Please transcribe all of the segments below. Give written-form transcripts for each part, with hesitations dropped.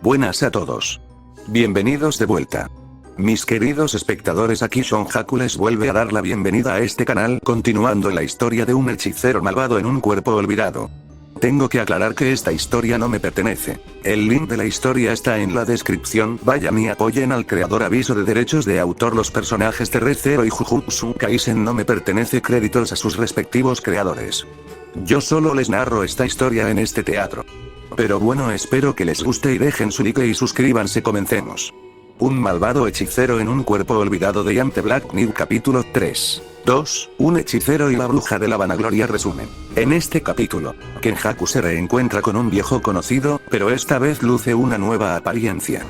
Buenas a todos. Bienvenidos de vuelta. Mis queridos espectadores, aquí Shonjaku les vuelve a dar la bienvenida a este canal, continuando la historia de un hechicero malvado en un cuerpo olvidado. Tengo que aclarar que esta historia no me pertenece. El link de la historia está en la descripción, vayan y apoyen al creador. Aviso de derechos de autor: los personajes de Re:Zero y Jujutsu Kaisen no me pertenece, créditos a sus respectivos creadores. Yo solo les narro esta historia en este teatro. Pero bueno, espero que les guste y dejen su like y suscríbanse. Comencemos. Un malvado hechicero en un cuerpo olvidado de Yante Black New capítulo 3.2. Un hechicero y la bruja de la vanagloria. Resumen. En este capítulo, Kenjaku se reencuentra con un viejo conocido, pero esta vez luce una nueva apariencia.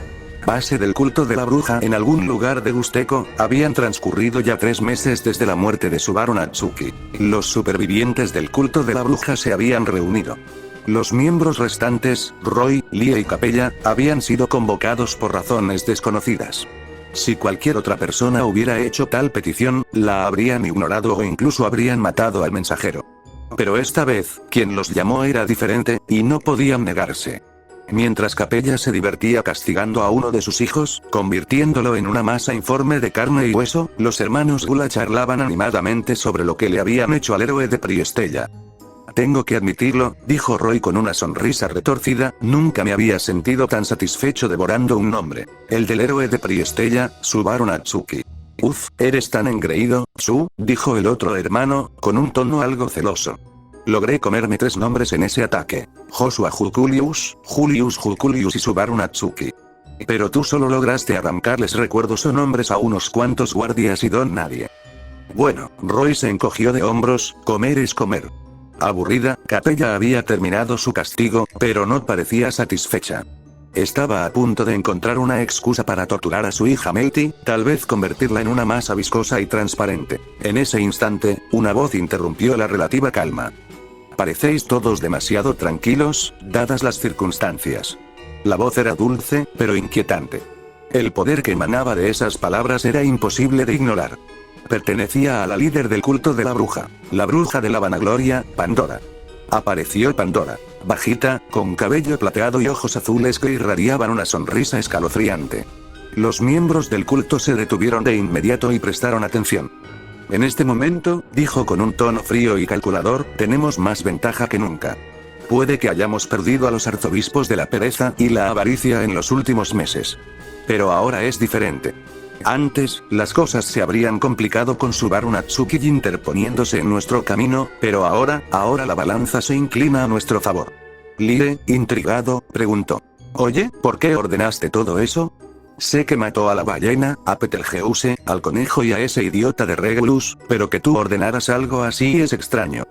Base del culto de la bruja en algún lugar de Gusteko. Habían transcurrido ya 3 meses desde la muerte de Subaru Natsuki. Los supervivientes del culto de la bruja se habían reunido. Los miembros restantes, Roy, Lie y Capella, habían sido convocados por razones desconocidas. Si cualquier otra persona hubiera hecho tal petición, la habrían ignorado o incluso habrían matado al mensajero. Pero esta vez, quien los llamó era diferente, y no podían negarse. Mientras Capella se divertía castigando a uno de sus hijos, convirtiéndolo en una masa informe de carne y hueso, los hermanos Gula charlaban animadamente sobre lo que le habían hecho al héroe de Priestella. Tengo que admitirlo, dijo Roy con una sonrisa retorcida, nunca me había sentido tan satisfecho devorando un nombre. El del héroe de Priestella, Subaru Natsuki. Uf, eres tan engreído, Su, dijo el otro hermano, con un tono algo celoso. Logré comerme 3 nombres en ese ataque. Joshua Julius y Subaru Natsuki. Pero tú solo lograste arrancarles recuerdos o nombres a unos cuantos guardias y don nadie. Bueno, Roy se encogió de hombros, comer es comer. Aburrida, Capella había terminado su castigo, pero no parecía satisfecha. Estaba a punto de encontrar una excusa para torturar a su hija Melty, tal vez convertirla en una masa viscosa y transparente. En ese instante, una voz interrumpió la relativa calma. Parecéis todos demasiado tranquilos, dadas las circunstancias. La voz era dulce, pero inquietante. El poder que emanaba de esas palabras era imposible de ignorar. Pertenecía a la líder del culto de la bruja de la vanagloria, Pandora. Apareció Pandora, bajita, con cabello plateado y ojos azules que irradiaban una sonrisa escalofriante. Los miembros del culto se detuvieron de inmediato y prestaron atención. En este momento, dijo con un tono frío y calculador, tenemos más ventaja que nunca. Puede que hayamos perdido a los arzobispos de la pereza y la avaricia en los últimos meses. Pero ahora es diferente. Antes, las cosas se habrían complicado con Subaru Natsuki interponiéndose en nuestro camino, pero ahora la balanza se inclina a nuestro favor. Lie, intrigado, preguntó. Oye, ¿por qué ordenaste todo eso? Sé que mató a la ballena, a Betelgeuse, al conejo y a ese idiota de Regulus, pero que tú ordenaras algo así es extraño.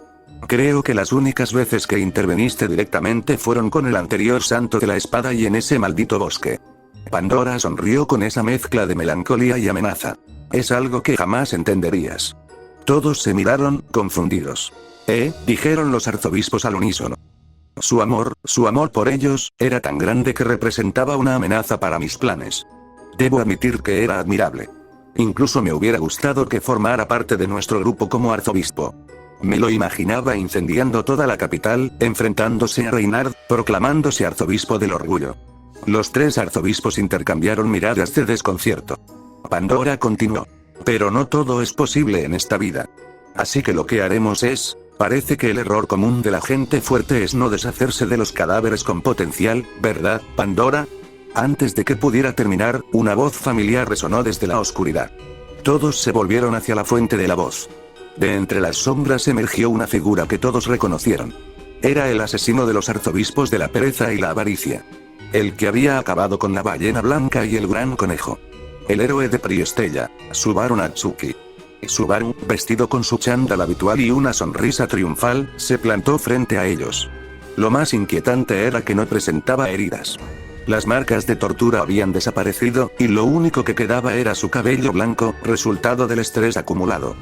Creo que las únicas veces que interveniste directamente fueron con el anterior santo de la espada y en ese maldito bosque. Pandora sonrió con esa mezcla de melancolía y amenaza. Es algo que jamás entenderías. Todos se miraron, confundidos. Dijeron los arzobispos al unísono. Su amor por ellos, era tan grande que representaba una amenaza para mis planes. Debo admitir que era admirable. Incluso me hubiera gustado que formara parte de nuestro grupo como arzobispo. Me lo imaginaba incendiando toda la capital, enfrentándose a Reynard, proclamándose arzobispo del orgullo. Los 3 arzobispos intercambiaron miradas de desconcierto. Pandora continuó. Pero no todo es posible en esta vida. Así que lo que haremos es, parece que el error común de la gente fuerte es no deshacerse de los cadáveres con potencial, ¿verdad, Pandora? Antes de que pudiera terminar, una voz familiar resonó desde la oscuridad. Todos se volvieron hacia la fuente de la voz. De entre las sombras emergió una figura que todos reconocieron. Era el asesino de los arzobispos de la pereza y la avaricia. El que había acabado con la ballena blanca y el gran conejo. El héroe de Priestella, Subaru Natsuki. Subaru, vestido con su chándal habitual y una sonrisa triunfal, se plantó frente a ellos. Lo más inquietante era que no presentaba heridas. Las marcas de tortura habían desaparecido, y lo único que quedaba era su cabello blanco, resultado del estrés acumulado.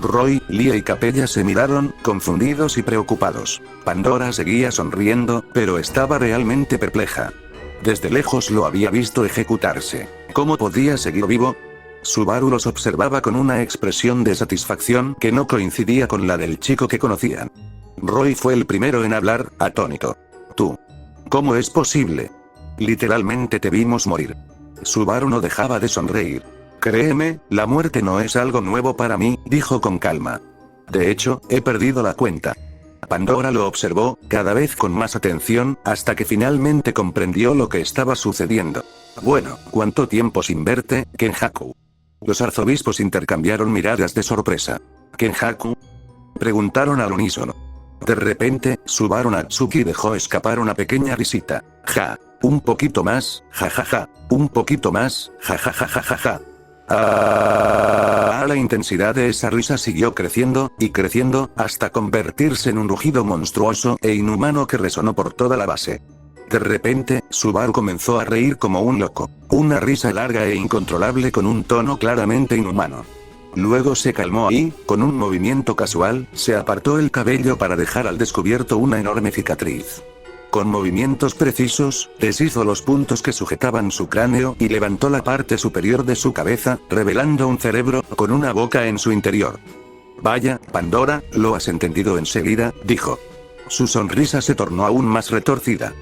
Roy, Lie y Capella se miraron, confundidos y preocupados. Pandora seguía sonriendo, pero estaba realmente perpleja. Desde lejos lo había visto ejecutarse. ¿Cómo podía seguir vivo? Subaru los observaba con una expresión de satisfacción que no coincidía con la del chico que conocían. Roy fue el primero en hablar, atónito. ¿Tú? ¿Cómo es posible? Literalmente te vimos morir. Subaru no dejaba de sonreír. Créeme, la muerte no es algo nuevo para mí, dijo con calma. De hecho, he perdido la cuenta. Pandora lo observó, cada vez con más atención, hasta que finalmente comprendió lo que estaba sucediendo. Bueno, ¿cuánto tiempo sin verte, Kenjaku? Los arzobispos intercambiaron miradas de sorpresa. ¿Kenjaku? Preguntaron al unísono. De repente, Subaru Natsuki dejó escapar una pequeña risita. Ja. Un poquito más, jajaja. Un poquito más, jajajajaja. La intensidad de esa risa siguió creciendo, y creciendo, hasta convertirse en un rugido monstruoso e inhumano que resonó por toda la base. De repente, Subaru comenzó a reír como un loco. Una risa larga e incontrolable con un tono claramente inhumano. Luego se calmó y, con un movimiento casual, se apartó el cabello para dejar al descubierto una enorme cicatriz. Con movimientos precisos, deshizo los puntos que sujetaban su cráneo y levantó la parte superior de su cabeza, revelando un cerebro con una boca en su interior. Vaya, Pandora, lo has entendido enseguida, dijo. Su sonrisa se tornó aún más retorcida.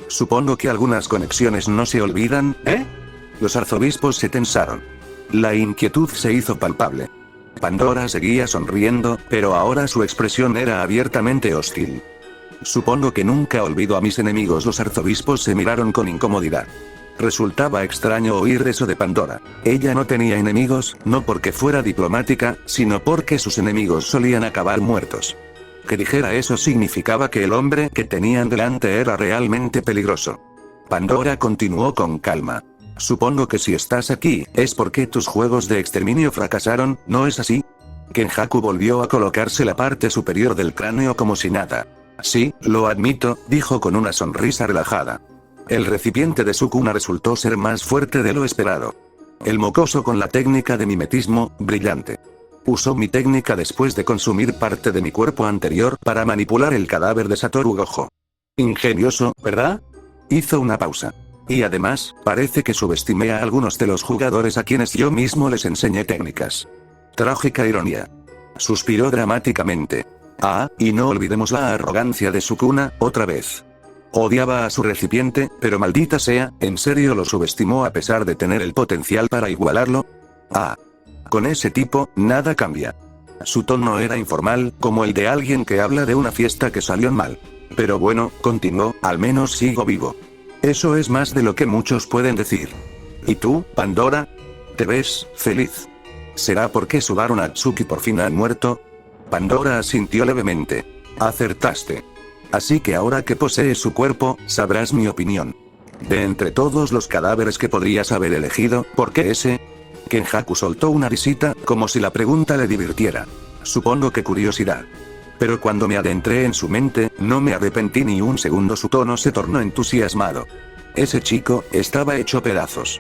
Supongo que algunas conexiones no se olvidan, ¿eh? Los arzobispos se tensaron. La inquietud se hizo palpable. Pandora seguía sonriendo, pero ahora su expresión era abiertamente hostil. Supongo que nunca olvido a mis enemigos. Los arzobispos se miraron con incomodidad. Resultaba extraño oír eso de Pandora. Ella no tenía enemigos, no porque fuera diplomática, sino porque sus enemigos solían acabar muertos. Que dijera eso significaba que el hombre que tenían delante era realmente peligroso. Pandora continuó con calma. Supongo que si estás aquí, es porque tus juegos de exterminio fracasaron, ¿no es así? Kenjaku volvió a colocarse la parte superior del cráneo como si nada. Sí, lo admito, dijo con una sonrisa relajada. El recipiente de Sukuna resultó ser más fuerte de lo esperado. El mocoso con la técnica de mimetismo, brillante. Usó mi técnica después de consumir parte de mi cuerpo anterior para manipular el cadáver de Satoru Gojo. Ingenioso, ¿verdad? Hizo una pausa. Y además, parece que subestimé a algunos de los jugadores a quienes yo mismo les enseñé técnicas. Trágica ironía. Suspiró dramáticamente. Y no olvidemos la arrogancia de Sukuna, otra vez. Odiaba a su recipiente, pero maldita sea, ¿en serio lo subestimó a pesar de tener el potencial para igualarlo? Con ese tipo, nada cambia. Su tono era informal, como el de alguien que habla de una fiesta que salió mal. Pero bueno, continuó, al menos sigo vivo. Eso es más de lo que muchos pueden decir. ¿Y tú, Pandora? ¿Te ves feliz? ¿Será porque Subaru Natsuki por fin ha muerto? Pandora asintió levemente. Acertaste. Así que ahora que posees su cuerpo, sabrás mi opinión. De entre todos los cadáveres que podrías haber elegido, ¿por qué ese? Kenjaku soltó una risita, como si la pregunta le divirtiera. Supongo que curiosidad. Pero cuando me adentré en su mente, no me arrepentí ni un segundo. Su tono se tornó entusiasmado. Ese chico, estaba hecho pedazos.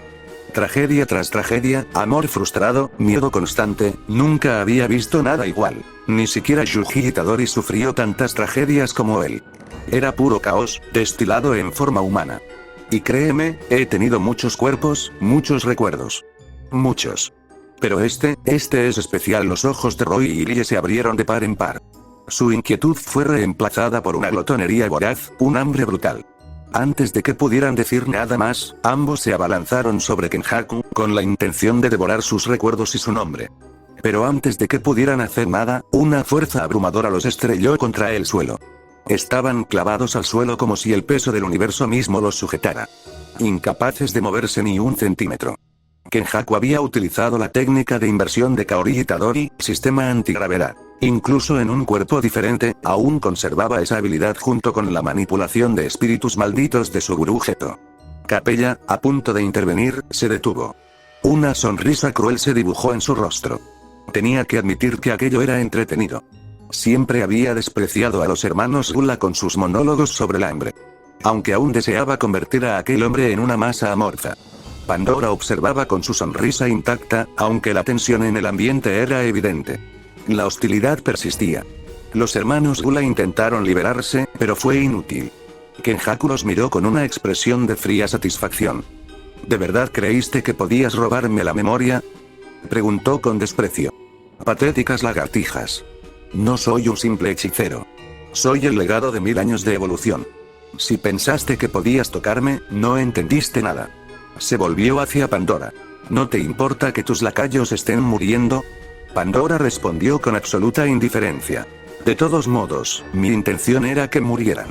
Tragedia tras tragedia, amor frustrado, miedo constante, nunca había visto nada igual. Ni siquiera Yuji Itadori sufrió tantas tragedias como él. Era puro caos, destilado en forma humana. Y créeme, he tenido muchos cuerpos, muchos recuerdos. Muchos. Pero este es especial. Los ojos de Roy y Rie se abrieron de par en par. Su inquietud fue reemplazada por una glotonería voraz, un hambre brutal. Antes de que pudieran decir nada más, ambos se abalanzaron sobre Kenjaku, con la intención de devorar sus recuerdos y su nombre. Pero antes de que pudieran hacer nada, una fuerza abrumadora los estrelló contra el suelo. Estaban clavados al suelo como si el peso del universo mismo los sujetara. Incapaces de moverse ni un centímetro. Kenjaku había utilizado la técnica de inversión de Kaori Itadori, sistema antigravedad. Incluso en un cuerpo diferente, aún conservaba esa habilidad junto con la manipulación de espíritus malditos de Suguru Geto. Capella, a punto de intervenir, se detuvo. Una sonrisa cruel se dibujó en su rostro. Tenía que admitir que aquello era entretenido. Siempre había despreciado a los hermanos Gula con sus monólogos sobre el hambre. Aunque aún deseaba convertir a aquel hombre en una masa amorfa. Pandora observaba con su sonrisa intacta, aunque la tensión en el ambiente era evidente. La hostilidad persistía. Los hermanos Gula intentaron liberarse, pero fue inútil. Kenjaku los miró con una expresión de fría satisfacción. ¿De verdad creíste que podías robarme la memoria? Preguntó con desprecio. Patéticas lagartijas. No soy un simple hechicero. Soy el legado de 1000 años de evolución. Si pensaste que podías tocarme, no entendiste nada. Se volvió hacia Pandora. ¿No te importa que tus lacayos estén muriendo? Pandora respondió con absoluta indiferencia. De todos modos, mi intención era que murieran.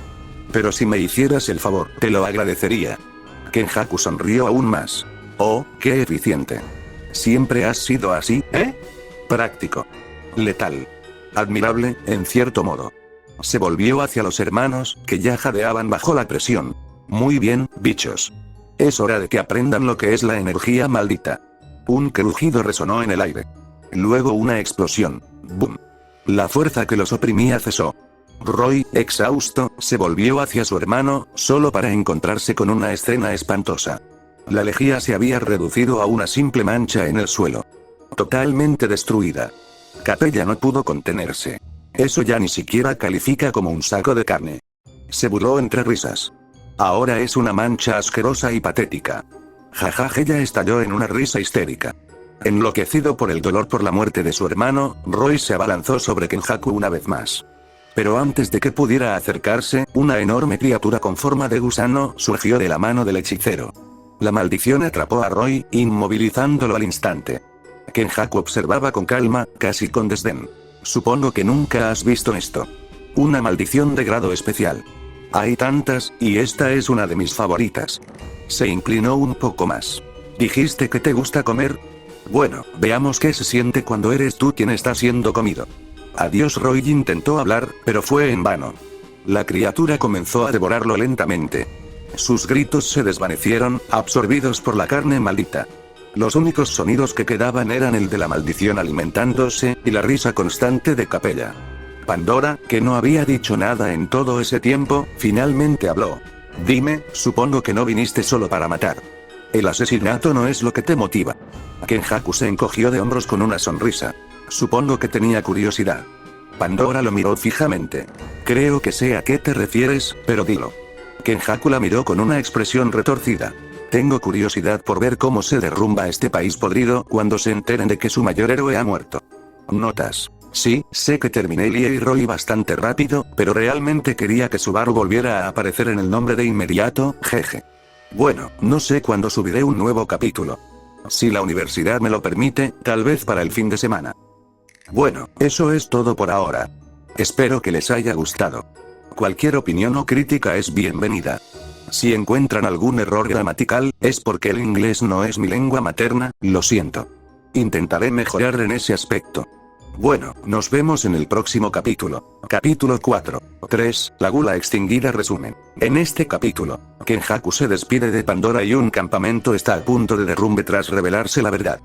Pero si me hicieras el favor, te lo agradecería. Kenjaku sonrió aún más. Oh, qué eficiente. Siempre has sido así, ¿eh? Práctico. Letal. Admirable, en cierto modo. Se volvió hacia los hermanos, que ya jadeaban bajo la presión. Muy bien, bichos. Es hora de que aprendan lo que es la energía maldita. Un crujido resonó en el aire. Luego una explosión. ¡Bum! La fuerza que los oprimía cesó. Roy, exhausto, se volvió hacia su hermano, solo para encontrarse con una escena espantosa. La lejía se había reducido a una simple mancha en el suelo. Totalmente destruida. Capella no pudo contenerse. Eso ya ni siquiera califica como un saco de carne. Se burló entre risas. Ahora es una mancha asquerosa y patética. Jajaja, ella estalló en una risa histérica. Enloquecido por el dolor por la muerte de su hermano, Roy se abalanzó sobre Kenjaku una vez más. Pero antes de que pudiera acercarse, una enorme criatura con forma de gusano surgió de la mano del hechicero. La maldición atrapó a Roy, inmovilizándolo al instante. Kenjaku observaba con calma, casi con desdén. Supongo que nunca has visto esto. Una maldición de grado especial. Hay tantas, y esta es una de mis favoritas. Se inclinó un poco más. ¿Dijiste que te gusta comer? Bueno, veamos qué se siente cuando eres tú quien está siendo comido. Adiós. Roy intentó hablar, pero fue en vano. La criatura comenzó a devorarlo lentamente. Sus gritos se desvanecieron, absorbidos por la carne maldita. Los únicos sonidos que quedaban eran el de la maldición alimentándose, y la risa constante de Capella. Pandora, que no había dicho nada en todo ese tiempo, finalmente habló. Dime, supongo que no viniste solo para matar. El asesinato no es lo que te motiva. Kenjaku se encogió de hombros con una sonrisa. Supongo que tenía curiosidad. Pandora lo miró fijamente. Creo que sé a qué te refieres, pero dilo. Kenjaku la miró con una expresión retorcida. Tengo curiosidad por ver cómo se derrumba este país podrido cuando se enteren de que su mayor héroe ha muerto. Notas. Sí, sé que terminé Lia y Roy bastante rápido, pero realmente quería que Subaru volviera a aparecer en el nombre de inmediato, jeje. Bueno, no sé cuándo subiré un nuevo capítulo. Si la universidad me lo permite, tal vez para el fin de semana. Bueno, eso es todo por ahora. Espero que les haya gustado. Cualquier opinión o crítica es bienvenida. Si encuentran algún error gramatical, es porque el inglés no es mi lengua materna, lo siento. Intentaré mejorar en ese aspecto. Bueno, nos vemos en el próximo capítulo. Capítulo 4.3, la gula extinguida. Resumen. En este capítulo, Kenjaku se despide de Pandora y un campamento está a punto de derrumbe tras revelarse la verdad.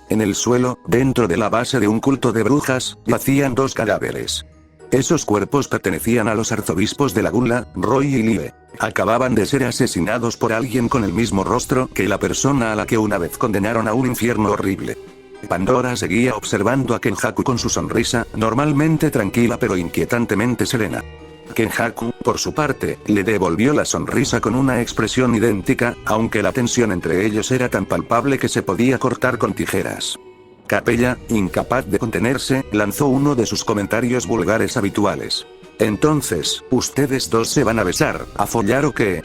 En el suelo, dentro de la base de un culto de brujas, yacían dos cadáveres. Esos cuerpos pertenecían a los arzobispos de la gula, Roy y Lie. Acababan de ser asesinados por alguien con el mismo rostro que la persona a la que una vez condenaron a un infierno horrible. Pandora seguía observando a Kenjaku con su sonrisa, normalmente tranquila pero inquietantemente serena. Kenjaku, por su parte, le devolvió la sonrisa con una expresión idéntica, aunque la tensión entre ellos era tan palpable que se podía cortar con tijeras. Capella, incapaz de contenerse, lanzó uno de sus comentarios vulgares habituales. Entonces, ¿ustedes dos se van a besar, a follar o qué?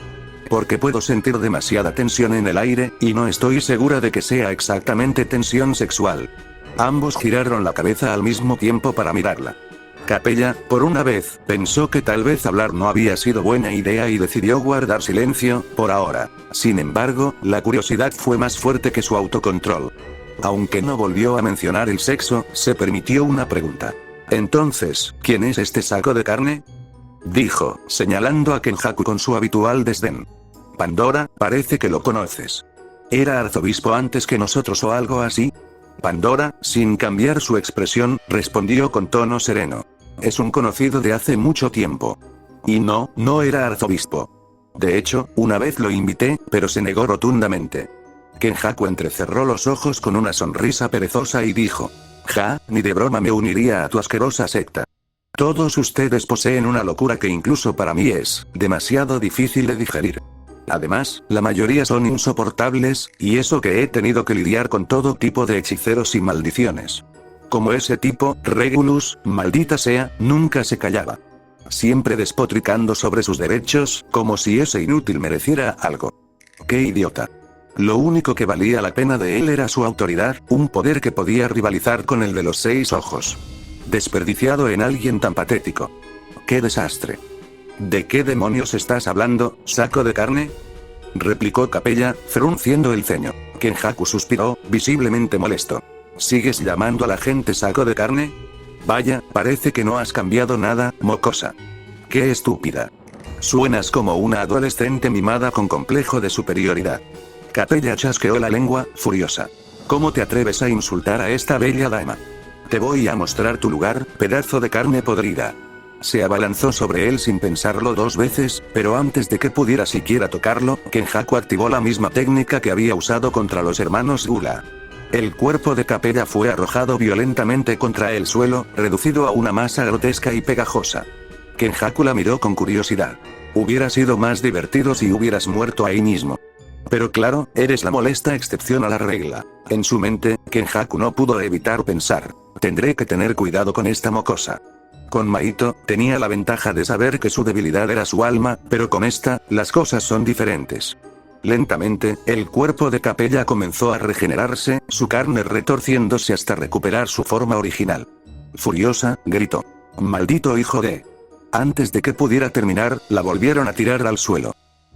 Porque puedo sentir demasiada tensión en el aire, y no estoy segura de que sea exactamente tensión sexual. Ambos giraron la cabeza al mismo tiempo para mirarla. Capella, por una vez, pensó que tal vez hablar no había sido buena idea y decidió guardar silencio, por ahora. Sin embargo, la curiosidad fue más fuerte que su autocontrol. Aunque no volvió a mencionar el sexo, se permitió una pregunta. Entonces, ¿quién es este saco de carne? Dijo, señalando a Kenjaku con su habitual desdén. Pandora, parece que lo conoces. ¿Era arzobispo antes que nosotros o algo así? Pandora, sin cambiar su expresión, respondió con tono sereno. Es un conocido de hace mucho tiempo. Y no era arzobispo. De hecho, una vez lo invité, pero se negó rotundamente. Kenjaku entrecerró los ojos con una sonrisa perezosa y dijo. Ja, ni de broma me uniría a tu asquerosa secta. Todos ustedes poseen una locura que incluso para mí es demasiado difícil de digerir. Además, la mayoría son insoportables, y eso que he tenido que lidiar con todo tipo de hechiceros y maldiciones. Como ese tipo, Regulus, maldita sea, nunca se callaba. siempre despotricando sobre sus derechos, como si ese inútil mereciera algo. ¡Qué idiota! Lo único que valía la pena de él era su autoridad, un poder que podía rivalizar con el de los 6 ojos. Desperdiciado en alguien tan patético. ¡Qué desastre! ¿De qué demonios estás hablando, saco de carne?, replicó Capella, frunciendo el ceño. Kenjaku suspiró, visiblemente molesto. ¿Sigues llamando a la gente saco de carne? Vaya, parece que no has cambiado nada, mocosa. ¡Qué estúpida! Suenas como una adolescente mimada con complejo de superioridad. Capella chasqueó la lengua, furiosa. ¿Cómo te atreves a insultar a esta bella dama? Te voy a mostrar tu lugar, pedazo de carne podrida. Se abalanzó sobre él sin pensarlo 2 veces, pero antes de que pudiera siquiera tocarlo, Kenjaku activó la misma técnica que había usado contra los hermanos Gula. El cuerpo de Capella fue arrojado violentamente contra el suelo, reducido a una masa grotesca y pegajosa. Kenjaku la miró con curiosidad. Hubiera sido más divertido si hubieras muerto ahí mismo. Pero claro, eres la molesta excepción a la regla. En su mente, Kenjaku no pudo evitar pensar: tendré que tener cuidado con esta mocosa. Con Mahito, tenía la ventaja de saber que su debilidad era su alma, pero con esta, las cosas son diferentes. Lentamente, el cuerpo de Capella comenzó a regenerarse, su carne retorciéndose hasta recuperar su forma original. Furiosa, gritó: ¡maldito hijo de! Antes de que pudiera terminar, la volvieron a tirar al suelo.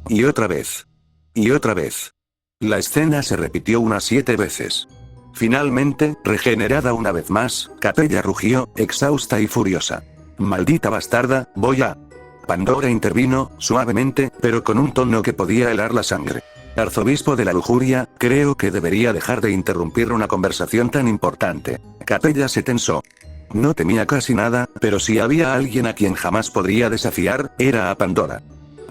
Y otra vez. Y otra vez. La escena se repitió unas 7 veces. Finalmente, regenerada una vez más, Capella rugió, exhausta y furiosa. ¡Maldita bastarda, voy a...! Pandora intervino, suavemente, pero con un tono que podía helar la sangre. Arzobispo de la lujuria, creo que debería dejar de interrumpir una conversación tan importante. Capella se tensó. No temía casi nada, pero si había alguien a quien jamás podría desafiar, era a Pandora.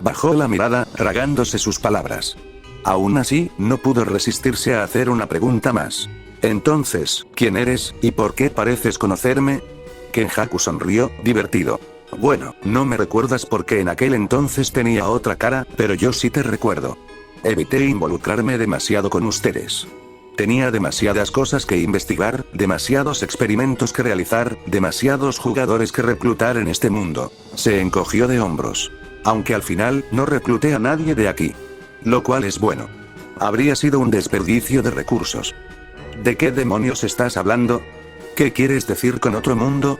Bajó la mirada, tragándose sus palabras. Aún así, no pudo resistirse a hacer una pregunta más. Entonces, ¿quién eres, y por qué pareces conocerme? Kenjaku sonrió, divertido. Bueno, no me recuerdas porque en aquel entonces tenía otra cara, pero yo sí te recuerdo. Evité involucrarme demasiado con ustedes. Tenía demasiadas cosas que investigar, demasiados experimentos que realizar, demasiados jugadores que reclutar en este mundo. Se encogió de hombros. Aunque al final, no recluté a nadie de aquí. Lo cual es bueno. Habría sido un desperdicio de recursos. ¿De qué demonios estás hablando? ¿Qué quieres decir con otro mundo?,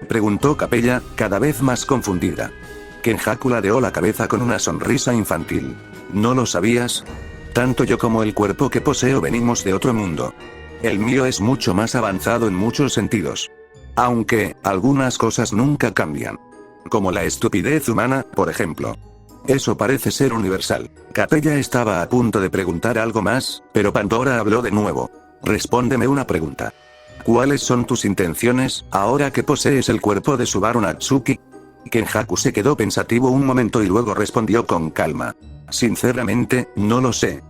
preguntó Capella, cada vez más confundida. Kenjaku ladeó la cabeza con una sonrisa infantil. ¿No lo sabías? Tanto yo como el cuerpo que poseo venimos de otro mundo. El mío es mucho más avanzado en muchos sentidos. Aunque, algunas cosas nunca cambian. Como la estupidez humana, por ejemplo. Eso parece ser universal. Capella estaba a punto de preguntar algo más, pero Pandora habló de nuevo. Respóndeme una pregunta. ¿Cuáles son tus intenciones, ahora que posees el cuerpo de Subaru Natsuki? Kenjaku se quedó pensativo un momento y luego respondió con calma. Sinceramente, no lo sé.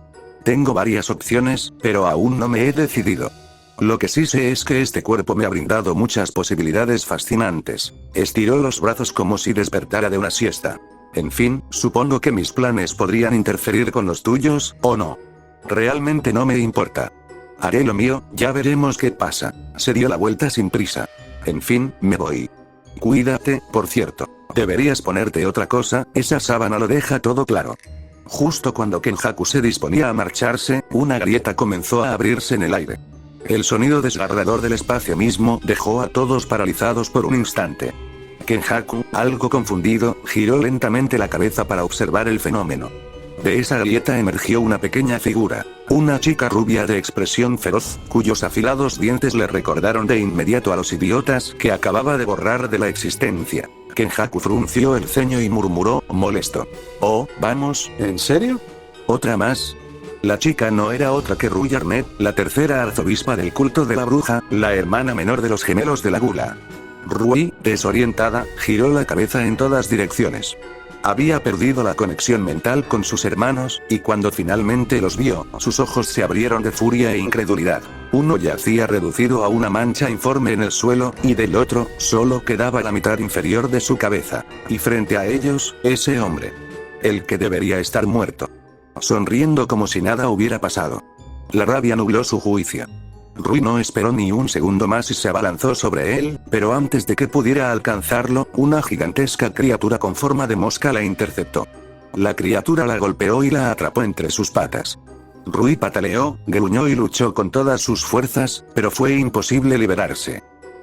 Tengo varias opciones, pero aún no me he decidido. Lo que sí sé es que este cuerpo me ha brindado muchas posibilidades fascinantes. Estiró los brazos como si despertara de una siesta. En fin, supongo que mis planes podrían interferir con los tuyos, ¿o no? Realmente no me importa. Haré lo mío, ya veremos qué pasa. Se dio la vuelta sin prisa. En fin, me voy. Cuídate, por cierto. Deberías ponerte otra cosa, esa sábana lo deja todo claro. Justo cuando Kenjaku se disponía a marcharse, una grieta comenzó a abrirse en el aire. El sonido desgarrador del espacio mismo dejó a todos paralizados por un instante. Kenjaku, algo confundido, giró lentamente la cabeza para observar el fenómeno. De esa grieta emergió una pequeña figura, una chica rubia de expresión feroz, cuyos afilados dientes le recordaron de inmediato a los idiotas que acababa de borrar de la existencia. Kenjaku frunció el ceño y murmuró, molesto. Oh, vamos, ¿en serio? ¿Otra más? La chica no era otra que Rui Arnett, la tercera arzobispa del culto de la bruja, la hermana menor de los gemelos de la gula. Rui, desorientada, giró la cabeza en todas direcciones. Había perdido la conexión mental con sus hermanos, y cuando finalmente los vio, sus ojos se abrieron de furia e incredulidad. Uno yacía reducido a una mancha informe en el suelo, y del otro, solo quedaba la mitad inferior de su cabeza. Y frente a ellos, ese hombre. El que debería estar muerto. Sonriendo como si nada hubiera pasado. La rabia nubló su juicio. Rui no esperó ni un segundo más y se abalanzó sobre él, pero antes de que pudiera alcanzarlo, una gigantesca criatura con forma de mosca la interceptó. La criatura la golpeó y la atrapó entre sus patas. Rui pataleó, gruñó y luchó con todas sus fuerzas, pero fue imposible liberarse.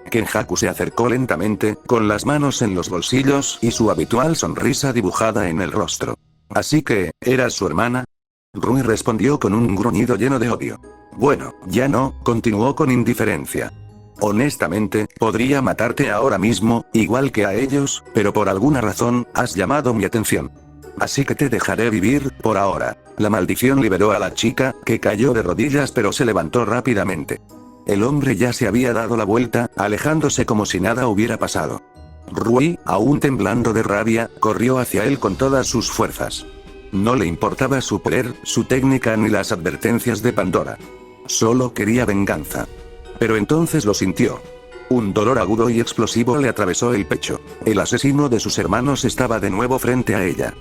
Kenjaku se acercó lentamente, con las manos en los bolsillos y su habitual sonrisa dibujada en el rostro. ¿Así que, eras su hermana? Rui respondió con un gruñido lleno de odio. Bueno, ya no, continuó con indiferencia. Honestamente, podría matarte ahora mismo, igual que a ellos, pero por alguna razón, has llamado mi atención. Así que te dejaré vivir, por ahora. La maldición liberó a la chica, que cayó de rodillas pero se levantó rápidamente. El hombre ya se había dado la vuelta, alejándose como si nada hubiera pasado. Rui, aún temblando de rabia, corrió hacia él con todas sus fuerzas. No le importaba su poder, su técnica ni las advertencias de Pandora. Solo quería venganza. Pero entonces lo sintió. Un dolor agudo y explosivo le atravesó el pecho. El asesino de sus hermanos estaba de nuevo frente a ella.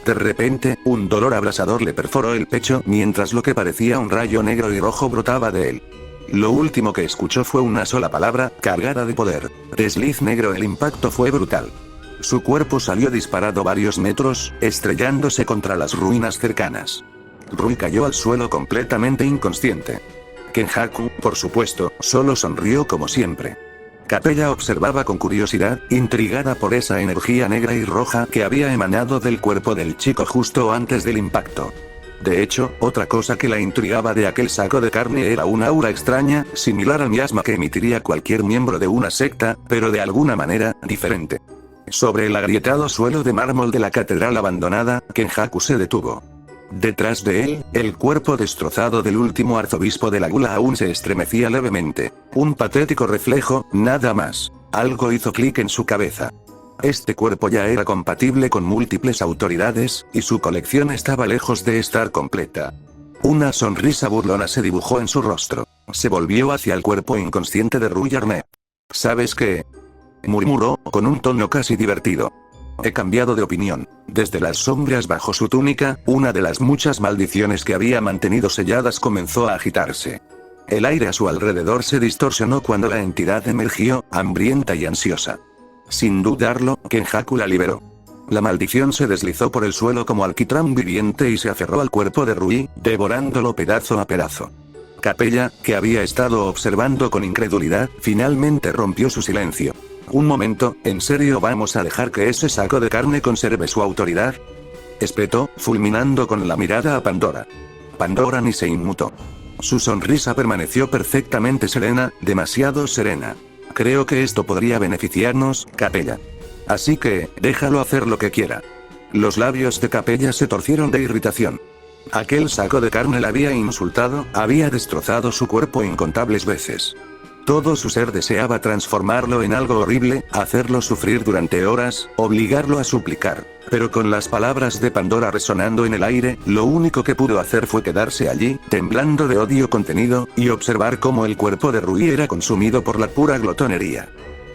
De repente, un dolor abrasador le perforó el pecho mientras lo que parecía un rayo negro y rojo brotaba de él. Lo último que escuchó fue una sola palabra, cargada de poder. Desliz negro. El impacto fue brutal. Su cuerpo salió disparado varios metros, estrellándose contra las ruinas cercanas. Rui cayó al suelo completamente inconsciente. Kenjaku, por supuesto, solo sonrió como siempre. Capella observaba con curiosidad, intrigada por esa energía negra y roja que había emanado del cuerpo del chico justo antes del impacto. De hecho, otra cosa que la intrigaba de aquel saco de carne era una aura extraña, similar al miasma que emitiría cualquier miembro de una secta, pero de alguna manera, diferente. Sobre el agrietado suelo de mármol de la catedral abandonada, Kenjaku se detuvo. Detrás de él, el cuerpo destrozado del último arzobispo de la Gula aún se estremecía levemente. Un patético reflejo, nada más. Algo hizo clic en su cabeza. Este cuerpo ya era compatible con múltiples autoridades, y su colección estaba lejos de estar completa. Una sonrisa burlona se dibujó en su rostro. Se volvió hacia el cuerpo inconsciente de Rui Arnett. ¿Sabes qué? Murmuró, con un tono casi divertido. He cambiado de opinión. Desde las sombras bajo su túnica, una de las muchas maldiciones que había mantenido selladas comenzó a agitarse. El aire a su alrededor se distorsionó cuando la entidad emergió, hambrienta y ansiosa. Sin dudarlo, Kenjaku la liberó. La maldición se deslizó por el suelo como alquitrán viviente y se aferró al cuerpo de Rui, devorándolo pedazo a pedazo. Capella, que había estado observando con incredulidad, finalmente rompió su silencio. Un momento, ¿en serio vamos a dejar que ese saco de carne conserve su autoridad? Espetó, fulminando con la mirada a Pandora. Pandora ni se inmutó. Su sonrisa permaneció perfectamente serena, demasiado serena. Creo que esto podría beneficiarnos, Capella. Así que, déjalo hacer lo que quiera. Los labios de Capella se torcieron de irritación. Aquel saco de carne la había insultado, había destrozado su cuerpo incontables veces. Todo su ser deseaba transformarlo en algo horrible, hacerlo sufrir durante horas, obligarlo a suplicar. Pero con las palabras de Pandora resonando en el aire, lo único que pudo hacer fue quedarse allí, temblando de odio contenido, y observar cómo el cuerpo de Rui era consumido por la pura glotonería.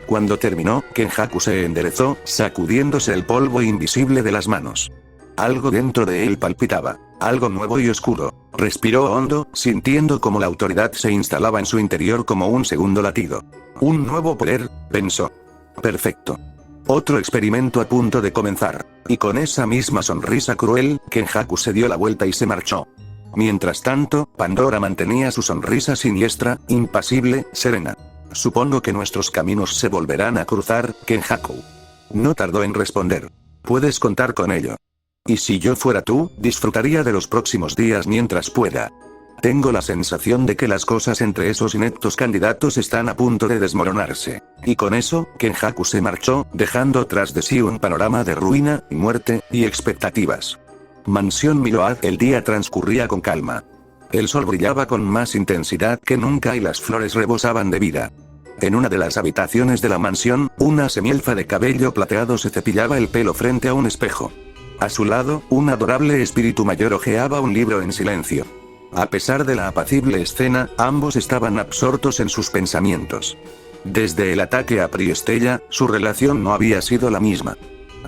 Cuando terminó, Kenjaku se enderezó, sacudiéndose el polvo invisible de las manos. Algo dentro de él palpitaba, algo nuevo y oscuro. Respiró hondo, sintiendo como la autoridad se instalaba en su interior como un segundo latido. Un nuevo poder, pensó. Perfecto. Otro experimento a punto de comenzar. Y con esa misma sonrisa cruel, Kenjaku se dio la vuelta y se marchó. Mientras tanto, Pandora mantenía su sonrisa siniestra, impasible, serena. Supongo que nuestros caminos se volverán a cruzar, Kenjaku. No tardó en responder. Puedes contar con ello. Y si yo fuera tú, disfrutaría de los próximos días mientras pueda. Tengo la sensación de que las cosas entre esos ineptos candidatos están a punto de desmoronarse. Y con eso, Kenjaku se marchó, dejando tras de sí un panorama de ruina, muerte, y expectativas. Mansión Miload. El día transcurría con calma. El sol brillaba con más intensidad que nunca y las flores rebosaban de vida. En una de las habitaciones de la mansión, una semielfa de cabello plateado se cepillaba el pelo frente a un espejo. A su lado, un adorable espíritu mayor hojeaba un libro en silencio. A pesar de la apacible escena, ambos estaban absortos en sus pensamientos. Desde el ataque a Priestella, su relación no había sido la misma.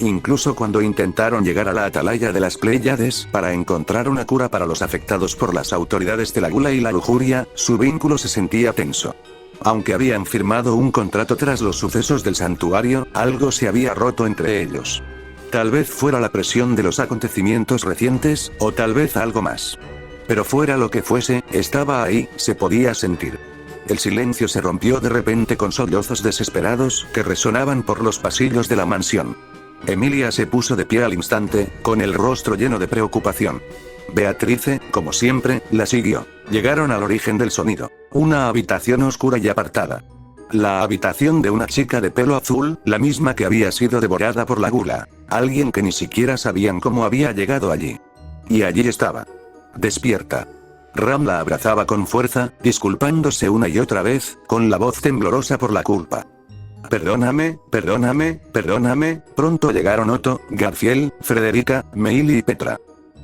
Incluso cuando intentaron llegar a la atalaya de las Pléyades para encontrar una cura para los afectados por las autoridades de la gula y la lujuria, su vínculo se sentía tenso. Aunque habían firmado un contrato tras los sucesos del santuario, algo se había roto entre ellos. Tal vez fuera la presión de los acontecimientos recientes, o tal vez algo más. Pero fuera lo que fuese, estaba ahí, se podía sentir. El silencio se rompió de repente con sollozos desesperados que resonaban por los pasillos de la mansión. Emilia se puso de pie al instante, con el rostro lleno de preocupación. Beatrice, como siempre, la siguió. Llegaron al origen del sonido. Una habitación oscura y apartada. La habitación de una chica de pelo azul, la misma que había sido devorada por la gula. Alguien que ni siquiera sabían cómo había llegado allí. Y allí estaba. Despierta. Ram la abrazaba con fuerza, disculpándose una y otra vez, con la voz temblorosa por la culpa. Perdóname, perdóname, perdóname. Pronto llegaron Otto, Garfiel, Frederica, Meili y Petra.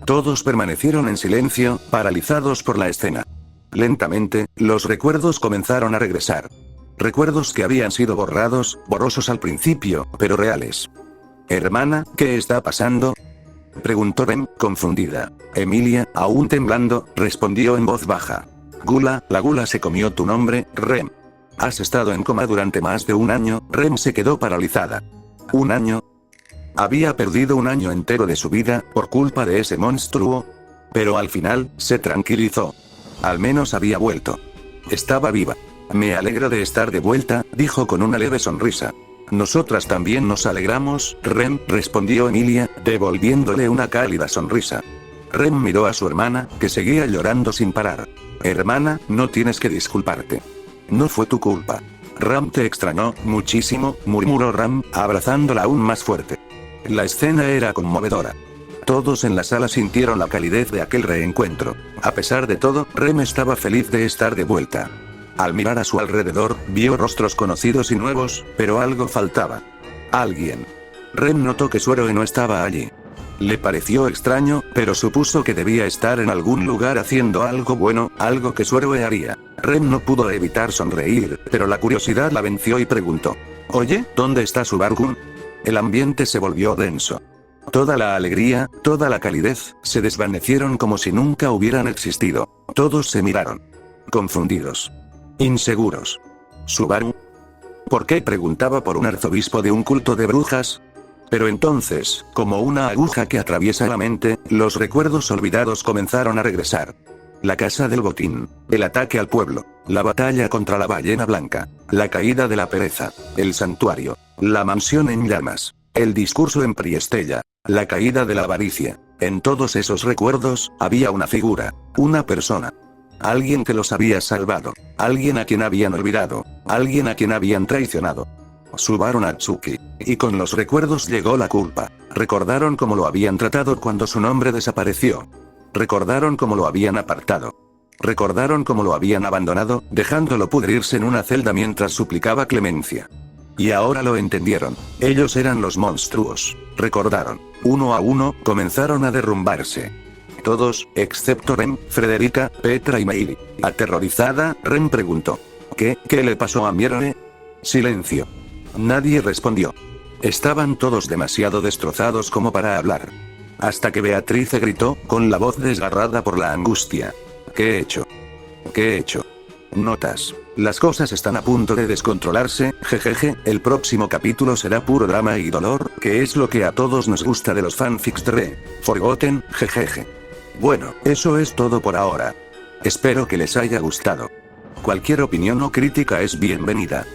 Todos permanecieron en silencio, paralizados por la escena. Lentamente, los recuerdos comenzaron a regresar. Recuerdos que habían sido borrados, borrosos al principio, pero reales. Hermana, ¿qué está pasando?, preguntó Rem, confundida. Emilia, aún temblando, respondió en voz baja. Gula, la gula se comió tu nombre, Rem. Has estado en coma durante más de un año. Rem se quedó paralizada. ¿Un año? Había perdido un año entero de su vida, por culpa de ese monstruo. Pero al final, se tranquilizó. Al menos había vuelto. Estaba viva. Me alegro de estar de vuelta, dijo con una leve sonrisa. Nosotras también nos alegramos, Rem, respondió Emilia, devolviéndole una cálida sonrisa. Rem miró a su hermana, que seguía llorando sin parar. Hermana, no tienes que disculparte. No fue tu culpa. Ram te extrañó muchísimo, murmuró Ram, abrazándola aún más fuerte. La escena era conmovedora. Todos en la sala sintieron la calidez de aquel reencuentro. A pesar de todo, Rem estaba feliz de estar de vuelta. Al mirar a su alrededor, vio rostros conocidos y nuevos, pero algo faltaba. Alguien. Rem notó que su héroe no estaba allí. Le pareció extraño, pero supuso que debía estar en algún lugar haciendo algo bueno, algo que su héroe haría. Rem no pudo evitar sonreír, pero la curiosidad la venció y preguntó. Oye, ¿dónde está Subaru-kun? El ambiente se volvió denso. Toda la alegría, toda la calidez, se desvanecieron como si nunca hubieran existido. Todos se miraron. Confundidos. Inseguros. ¿Subaru? ¿Por qué preguntaba por un arzobispo de un culto de brujas? Pero entonces, como una aguja que atraviesa la mente, los recuerdos olvidados comenzaron a regresar. La casa del botín, el ataque al pueblo, la batalla contra la ballena blanca, la caída de la pereza, el santuario, la mansión en llamas, el discurso en Priestella, la caída de la avaricia. En todos esos recuerdos, había una figura, una persona. Alguien que los había salvado, alguien a quien habían olvidado, alguien a quien habían traicionado. Subaru Natsuki. Y con los recuerdos llegó la culpa. Recordaron cómo lo habían tratado cuando su nombre desapareció. Recordaron cómo lo habían apartado. Recordaron cómo lo habían abandonado, dejándolo pudrirse en una celda mientras suplicaba clemencia. Y ahora lo entendieron. Ellos eran los monstruos. Recordaron. Uno a uno, comenzaron a derrumbarse. Todos, excepto Rem, Frederica, Petra y Meili. Aterrorizada, Rem preguntó. ¿Qué le pasó a mi héroe? Silencio. Nadie respondió. Estaban todos demasiado destrozados como para hablar. Hasta que Beatrice gritó, con la voz desgarrada por la angustia. ¿Qué he hecho? ¿Qué he hecho? Notas. Las cosas están a punto de descontrolarse, jejeje, el próximo capítulo será puro drama y dolor, que es lo que a todos nos gusta de los fanfics de Forgotten, jejeje. Bueno, eso es todo por ahora. Espero que les haya gustado. Cualquier opinión o crítica es bienvenida.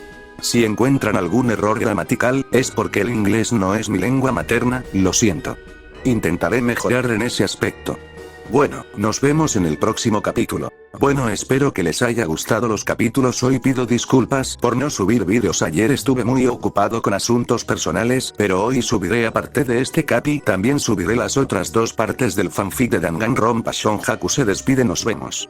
Si encuentran algún error gramatical, es porque el inglés no es mi lengua materna, lo siento. Intentaré mejorar en ese aspecto. Bueno, nos vemos en el próximo capítulo. Bueno, espero que les haya gustado los capítulos. Hoy pido disculpas por no subir vídeos. Ayer estuve muy ocupado con asuntos personales, pero hoy subiré aparte de este capi, también subiré las otras dos partes del fanfic de Danganronpa. Shonhaku se despide, nos vemos.